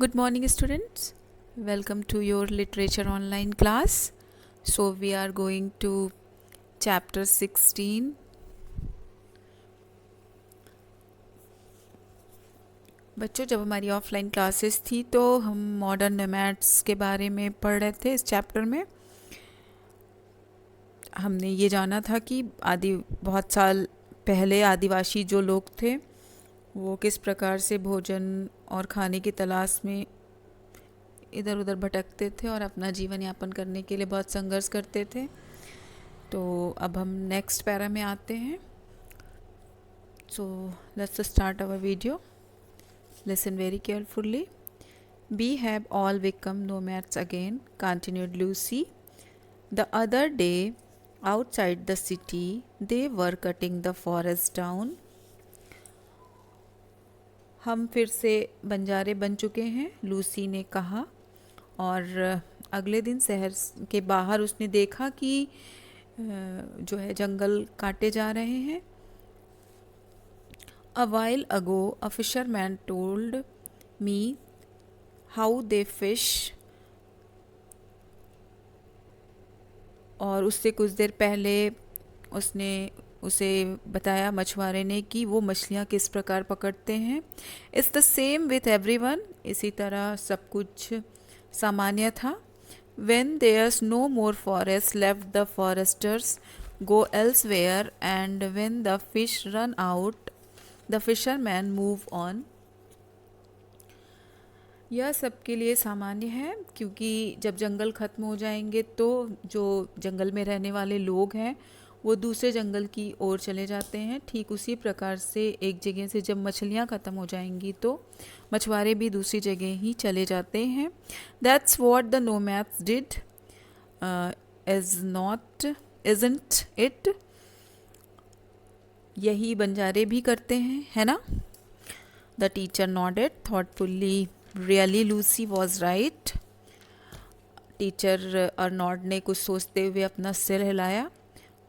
Good morning, students. Welcome to your literature online class. So, we are going to chapter 16. बच्चों, जब हमारी offline classes थी तो हम मॉडर्न नोमैड्स के बारे में पढ़ रहे थे। इस चैप्टर में हमने ये जाना था कि बहुत साल पहले आदिवासी जो लोग थे वो किस प्रकार से भोजन और खाने की तलाश में इधर उधर भटकते थे और अपना जीवन यापन करने के लिए बहुत संघर्ष करते थे। तो अब हम नेक्स्ट पैरा में आते हैं। So let's start our video. Listen very carefully. We have all become nomads again, continued Lucy. The other day, outside the city, they were cutting the forest down. हम फिर से बंजारे बन चुके हैं, लूसी ने कहा। और अगले दिन शहर के बाहर उसने देखा कि जो है जंगल काटे जा रहे हैं। A while ago, a fisherman told me how they fish. और उससे कुछ देर पहले उसने उसे बताया मछुआरे ने कि वो मछलियाँ किस प्रकार पकड़ते हैं। It's the same with everyone, इसी तरह सब कुछ सामान्य था। When there's no more forest left, the foresters go elsewhere, and when the fish run out, the fishermen move on. यह सबके लिए सामान्य है, क्योंकि जब जंगल ख़त्म हो जाएंगे तो जो जंगल में रहने वाले लोग हैं वो दूसरे जंगल की ओर चले जाते हैं। ठीक उसी प्रकार से एक जगह से जब मछलियाँ ख़त्म हो जाएंगी तो मछुआरे भी दूसरी जगह ही चले जाते हैं। That's what the nomads did, isn't it? यही बंजारे भी करते हैं, है ना? The teacher nodded thoughtfully. Really Lucy was right. Teacher Arnaud ने कुछ सोचते हुए अपना सिर हिलाया।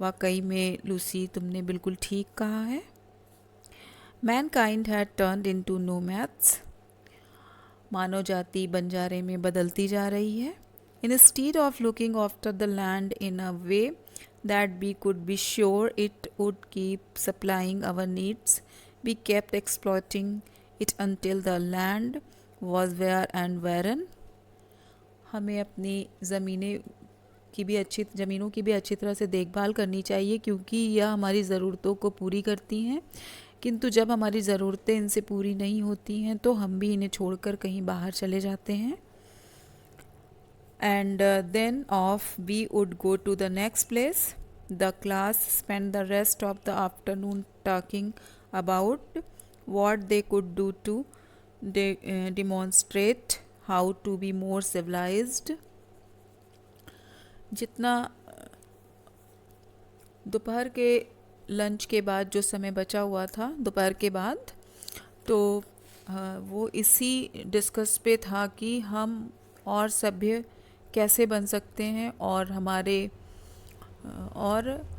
वाकई में लूसी, तुमने बिल्कुल ठीक कहा है। Mankind had turned into nomads. मानव जाति बंजारे में बदलती जा रही है। Instead of looking after the land in a way that we could be sure it would keep supplying our needs, we kept exploiting it until the land was bare and barren. हमें अपनी ज़मीनों की भी अच्छी तरह से देखभाल करनी चाहिए, क्योंकि यह हमारी ज़रूरतों को पूरी करती हैं। किंतु जब हमारी ज़रूरतें इनसे पूरी नहीं होती हैं तो हम भी इन्हें छोड़कर कहीं बाहर चले जाते हैं। And then off we would go to the next place. The class spend the rest of the afternoon talking about what they could do to demonstrate how to be more civilized. जितना दोपहर के lunch के बाद जो समय बचा हुआ था दोपहर के बाद, तो वो इसी डिस्कस पे था कि हम और सभ्य कैसे बन सकते हैं और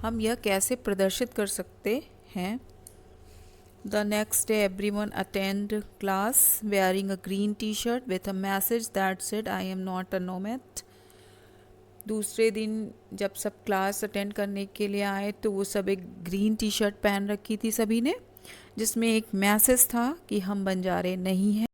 हम यह कैसे प्रदर्शित कर सकते हैं। The next day, everyone attended class wearing a green T-shirt with a message that said, "I am not a nomad." दूसरे दिन जब सब क्लास अटेंड करने के लिए आए तो वो सब एक ग्रीन टी शर्ट पहन रखी थी सभी ने, जिसमें एक मैसेज था कि हम बंजारे नहीं हैं।